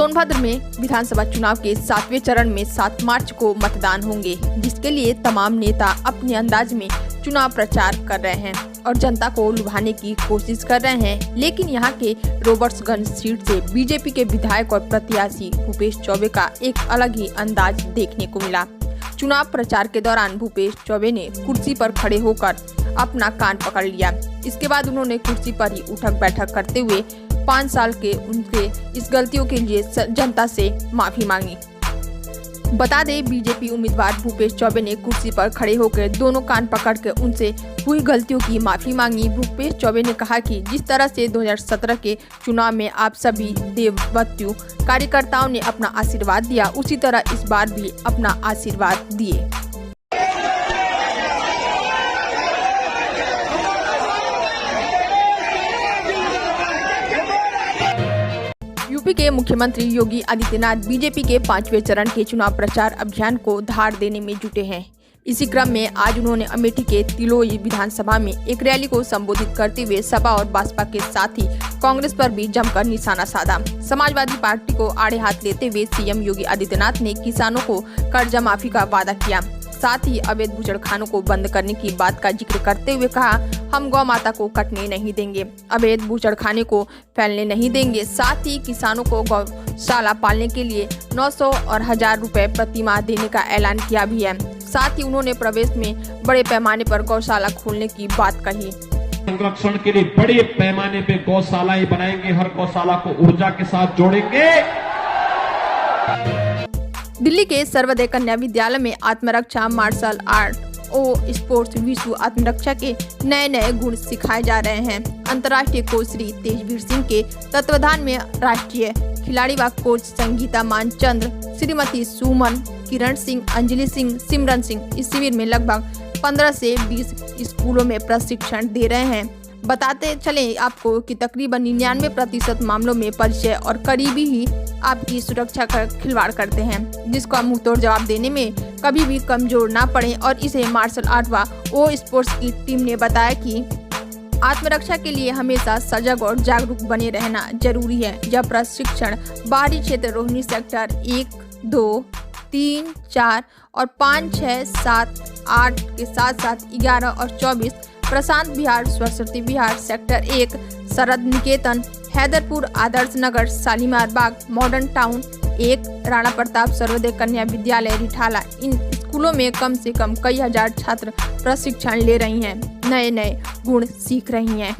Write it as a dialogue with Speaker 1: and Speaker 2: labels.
Speaker 1: सोनभद्र में विधानसभा चुनाव के 7वें चरण में 7 मार्च को मतदान होंगे, जिसके लिए तमाम नेता अपने अंदाज में चुनाव प्रचार कर रहे हैं और जनता को लुभाने की कोशिश कर रहे हैं। लेकिन यहां के रॉबर्ट्सगंज सीट से बीजेपी के विधायक और प्रत्याशी भूपेश चौबे का एक अलग ही अंदाज देखने को मिला। चुनाव प्रचार के दौरान भूपेश चौबे ने कुर्सी पर खड़े होकर अपना कान पकड़ लिया। इसके बाद उन्होंने कुर्सी पर ही उठक बैठक करते हुए 5 साल के उनके इस गलतियों के लिए जनता से माफी मांगी। बता दें, बीजेपी उम्मीदवार भूपेश चौबे ने कुर्सी पर खड़े होकर दोनों कान पकड़ कर उनसे हुई गलतियों की माफी मांगी। भूपेश चौबे ने कहा कि जिस तरह से 2017 के चुनाव में आप सभी देववतु कार्यकर्ताओं ने अपना आशीर्वाद दिया, उसी तरह इस बार भी अपना आशीर्वाद दिए। यूपी के मुख्यमंत्री योगी आदित्यनाथ बीजेपी के 5वें चरण के चुनाव प्रचार अभियान को धार देने में जुटे हैं। इसी क्रम में आज उन्होंने अमेठी के तिलोई विधानसभा में एक रैली को संबोधित करते हुए सपा और बसपा के साथ ही कांग्रेस पर भी जमकर निशाना साधा। समाजवादी पार्टी को आड़े हाथ लेते हुए सीएम योगी आदित्यनाथ ने किसानों को कर्जा माफी का वादा किया। साथ ही अवैध बूचड़खानों को बंद करने की बात का जिक्र करते हुए कहा, हम गौ माता को कटने नहीं देंगे, अवैध बूचड़खाने को फैलने नहीं देंगे। साथ ही किसानों को गौशाला पालने के लिए 900 और 1000 रुपए प्रति माह देने का ऐलान किया भी है। साथ ही उन्होंने प्रदेश में बड़े पैमाने पर गौशाला खोलने की बात कही।
Speaker 2: संरक्षण के लिए बड़े पैमाने पे गौशालाएं बनाएंगे, हर गौशाला को ऊर्जा के साथ जोड़ेंगे।
Speaker 1: दिल्ली के सर्वोदय कन्या विद्यालय में आत्मरक्षा, मार्शल आर्ट और स्पोर्ट्स विश्व आत्मरक्षा के नए नए गुण सिखाए जा रहे हैं। अंतर्राष्ट्रीय कोच श्री तेजवीर सिंह के तत्वाधान में राष्ट्रीय खिलाड़ी व कोच संगीता मानचंद्र, श्रीमती सुमन, किरण सिंह, अंजलि सिंह, सिमरन सिंह इस शिविर में लगभग 15 से 20 स्कूलों में प्रशिक्षण दे रहे हैं। बताते चले आपको कि तकरीबन 99% मामलों में परिचय और करीबी ही आपकी सुरक्षा का खिलवाड़ करते हैं, जिसका मुंहतोड़ जवाब देने में कभी भी कमजोर ना पड़े। और इसे मार्शल आर्ट व स्पोर्ट्स की टीम ने बताया कि आत्मरक्षा के लिए हमेशा सजग और जागरूक बने रहना जरूरी है। यह प्रशिक्षण बाहरी क्षेत्र रोहिणी सेक्टर 1, 2, 3, 4 और 5, 6, 7, 8 के साथ साथ 11 और 24 प्रशांत विहार, सरस्वती विहार, सेक्टर 1, शरद निकेतन, हैदरपुर, आदर्श नगर, शालीमार बाग, मॉडर्न टाउन 1, राणा प्रताप सर्वोदय कन्या विद्यालय रिठाला, इन स्कूलों में कम से कम कई हजार छात्र प्रशिक्षण ले रही हैं, नए नए गुण सीख रही हैं।